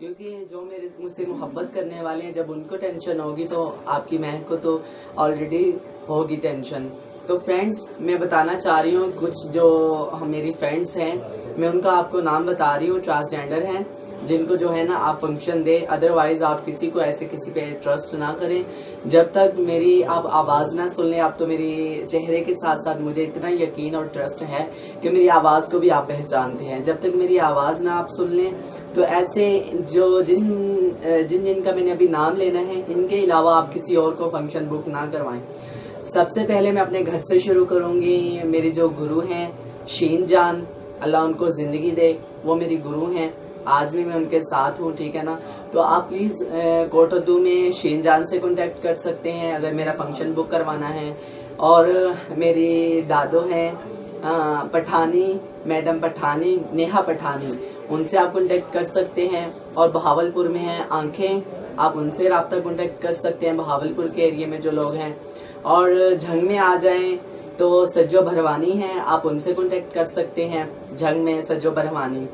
क्योंकि जो मेरे मुझसे मोहब्बत करने वाले हैं, जब उनको टेंशन होगी तो आपकी महक को तो ऑलरेडी होगी टेंशन। तो फ्रेंड्स, मैं बताना चाह रही हूँ कुछ जो मेरी फ्रेंड्स हैं, मैं उनका आपको नाम बता रही हूँ, ट्रांसजेंडर हैं, जिनको जो है ना आप फंक्शन दे। अदरवाइज आप किसी को ऐसे किसी पे ट्रस्ट ना करें जब तक मेरी आप आवाज़ ना सुन लें। आप तो मेरी चेहरे के साथ साथ मुझे इतना यकीन और ट्रस्ट है कि मेरी आवाज़ को भी आप पहचानते हैं। जब तक मेरी आवाज़ ना आप सुन लें तो ऐसे जो जिनका मैंने अभी नाम लेना है, इनके अलावा आप किसी और को फंक्शन बुक ना करवाएं। सबसे पहले मैं अपने घर से शुरू करूँगी। मेरे जो गुरु हैं शीन जान, अल्लाह उनको ज़िंदगी दे, वो मेरी गुरु हैं, आज भी मैं उनके साथ हूँ, ठीक है ना। तो आप प्लीज़ कोटोदू में शीन जान से कांटेक्ट कर सकते हैं अगर मेरा फंक्शन बुक करवाना है। और मेरी दादो हैं पठानी, मैडम पठानी, नेहा पठानी, उनसे आप कांटेक्ट कर सकते हैं। और बहावलपुर में हैं आंखें, आप उनसे रब्ता कांटेक्ट कर सकते हैं, बहावलपुर के एरिया में जो लोग हैं। और झंग में आ जाएं तो सज्जो भरवानी हैं, आप उनसे कांटेक्ट कर सकते हैं, झंग में सज्जो भरवानी।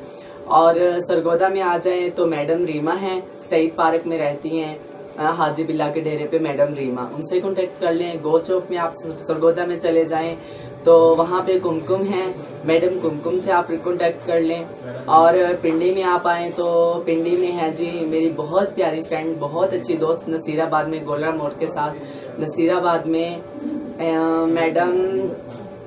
और सरगोदा में आ जाएं तो मैडम रीमा हैं, सईद पार्क में रहती हैं, हाजी बिल्ला के डेरे पे मैडम रीमा, उनसे कांटेक्ट कर लें। गोल चौक में आप सरगोदा में चले जाएं तो वहाँ पे कुमकुम हैं, मैडम कुमकुम से आप कांटेक्ट कर लें। और पिंडी में आप आएँ तो पिंडी में है जी मेरी बहुत प्यारी फ्रेंड, बहुत अच्छी दोस्त नसीराबाद में, गोलरा मोड़ के साथ नसीराबाद में मैडम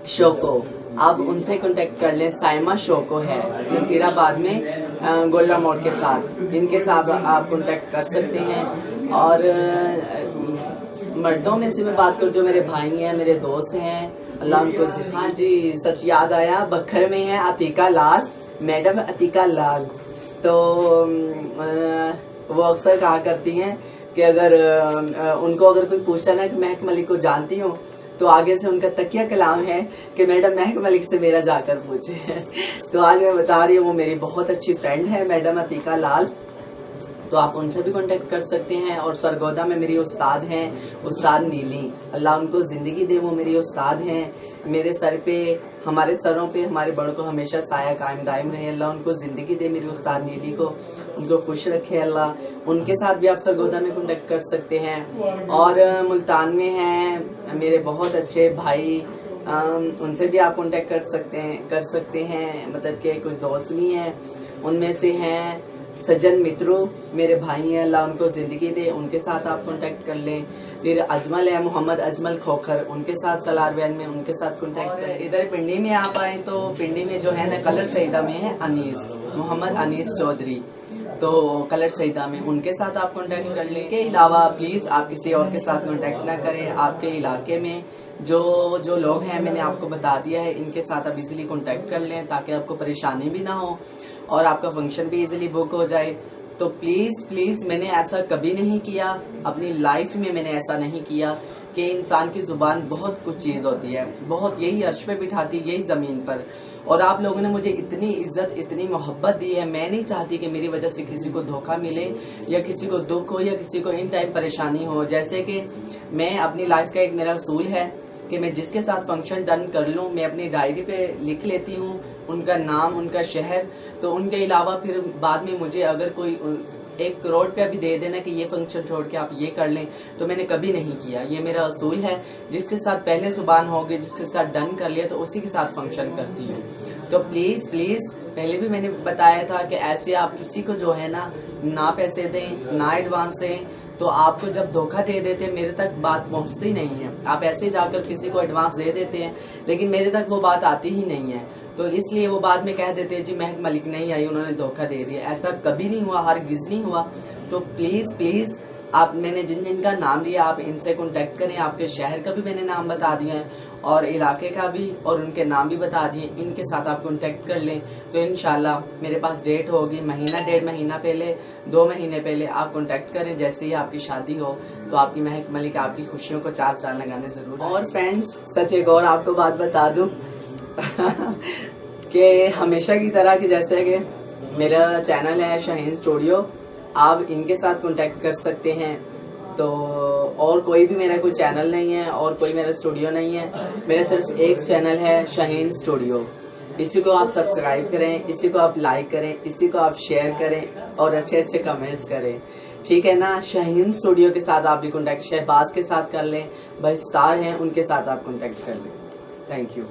शोको, आप उनसे कांटेक्ट कर लें। साइमा शोको है नसीराबाद में गोल्ला मोड़ के साथ, इनके साथ आप कांटेक्ट कर सकते हैं। और मर्दों में से मैं बात करूँ, जो मेरे भाई हैं, मेरे दोस्त हैं, अल्लाह उनको, हाँ जी सच याद आया, बखर में है अतीका लाल, मैडम अतीका लाल। तो वो अक्सर कहा करती हैं कि अगर उनको अगर कोई पूछता ना कि महक मलिक को जानती हूँ, तो आगे से उनका तकिया कलाम है कि मैडम महक मलिक से मेरा जाकर पूछे। तो आज मैं बता रही हूँ, वो मेरी बहुत अच्छी फ्रेंड है मैडम अतीका लाल, तो आप उनसे भी कांटेक्ट कर सकते हैं। और सरगोदा में मेरी उस्ताद हैं, उस्ताद नीली, अल्लाह उनको ज़िंदगी दे, वो मेरी उस्ताद हैं। मेरे सर पे, हमारे सरों पे हमारे बड़ों को हमेशा साया कायम दायम रहे, अल्लाह उनको ज़िंदगी दे, मेरी उस्ताद नीली को, उनको खुश रखे अल्लाह। उनके साथ भी आप सरगोदा में कांटेक्ट कर सकते हैं। और मुल्तान में हैं मेरे बहुत अच्छे भाई, उनसे भी आप कांटेक्ट कर सकते हैं, मतलब कि कुछ दोस्त भी हैं, उनमें से हैं सज्जन मित्रों, मेरे भाई हैं, अल्लाह उनको ज़िंदगी दे, उनके साथ आप कांटेक्ट कर लें। फिर अजमल है, मोहम्मद अजमल खोखर, उनके साथ सलार वैन में, उनके साथ कांटेक्ट करें। इधर पिंडी में आप आए तो पिंडी में जो है ना कलर सईदा में है अनीस, मोहम्मद अनीस चौधरी, तो कलर सईदा में, उनके साथ आप कांटेक्ट कर लें। के अलावा प्लीज़ आप किसी और के साथ कांटेक्ट ना करें। आपके इलाके में जो लोग हैं, मैंने आपको बता दिया है, इनके साथ आप इजीली कांटेक्ट कर लें ताकि आपको परेशानी भी ना हो और आपका फंक्शन भी इजीली बुक हो जाए। तो प्लीज़ मैंने ऐसा कभी नहीं किया, अपनी लाइफ में मैंने ऐसा नहीं किया कि इंसान की ज़ुबान बहुत कुछ चीज़ होती है, बहुत यही अर्श पे बिठाती, यही ज़मीन पर। और आप लोगों ने मुझे इतनी इज्जत, इतनी मोहब्बत दी है, मैं नहीं चाहती कि मेरी वजह से किसी को धोखा मिले या किसी को दुख हो या किसी को इन टाइम परेशानी हो। जैसे कि मैं अपनी लाइफ का एक मेरा उसूल है कि मैं जिसके साथ फंक्शन डन कर लूँ, मैं अपनी डायरी पे लिख लेती हूँ उनका नाम, उनका शहर। तो उनके अलावा फिर बाद में मुझे अगर कोई 1 करोड़ रुपया भी दे देना कि ये फंक्शन छोड़ के आप ये कर लें, तो मैंने कभी नहीं किया। ये मेरा असूल है, जिसके साथ पहले जुबान होगी, जिसके साथ डन कर लिया तो उसी के साथ फंक्शन करती हूँ। तो प्लीज़ पहले भी मैंने बताया था कि ऐसे आप किसी को जो है ना पैसे दें, ना एडवांस दें, तो आपको जब धोखा दे देते हैं, मेरे तक बात पहुंचती नहीं है। आप ऐसे जाकर किसी को एडवांस दे देते हैं लेकिन मेरे तक वो बात आती ही नहीं है, तो इसलिए वो बाद में कह देते हैं जी महक मलिक नहीं आई, उन्होंने धोखा दे दिया। ऐसा कभी नहीं हुआ, हरगिज़ नहीं हुआ। तो प्लीज़ आप, मैंने जिनका नाम लिया आप इनसे कांटेक्ट करें। आपके शहर का भी मैंने नाम बता दिया है और इलाके का भी, और उनके नाम भी बता दिए, इनके साथ आप कांटेक्ट कर लें। तो इंशाल्लाह मेरे पास डेट होगी, महीना 1.5 महीना पहले, 2 महीने पहले आप कांटेक्ट करें। जैसे ही आपकी शादी हो तो आपकी महक मलिक आपकी खुशियों को 4 चांद लगाने ज़रूर। और फ्रेंड्स, सच एक और आपको बात बता दूँ कि हमेशा की तरह कि जैसे कि मेरा चैनल है शाहीन स्टूडियो, आप इनके साथ कांटेक्ट कर सकते हैं। तो और कोई भी मेरा कोई चैनल नहीं है और कोई मेरा स्टूडियो नहीं है, मेरा सिर्फ एक चैनल है शाहीन स्टूडियो। इसी को आप सब्सक्राइब करें, इसी को आप लाइक करें, इसी को आप शेयर करें और अच्छे अच्छे कमेंट्स करें, ठीक है ना। शाहीन स्टूडियो के साथ आप भी कॉन्टैक्ट शहबाज के साथ कर लें, भाई स्टार हैं उनके साथ आप कॉन्टैक्ट कर लें। Thank you.